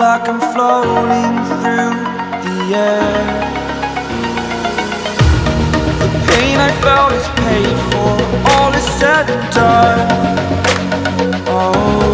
like I'm floating through the air. The pain I felt is paid for, all is said and done. Oh,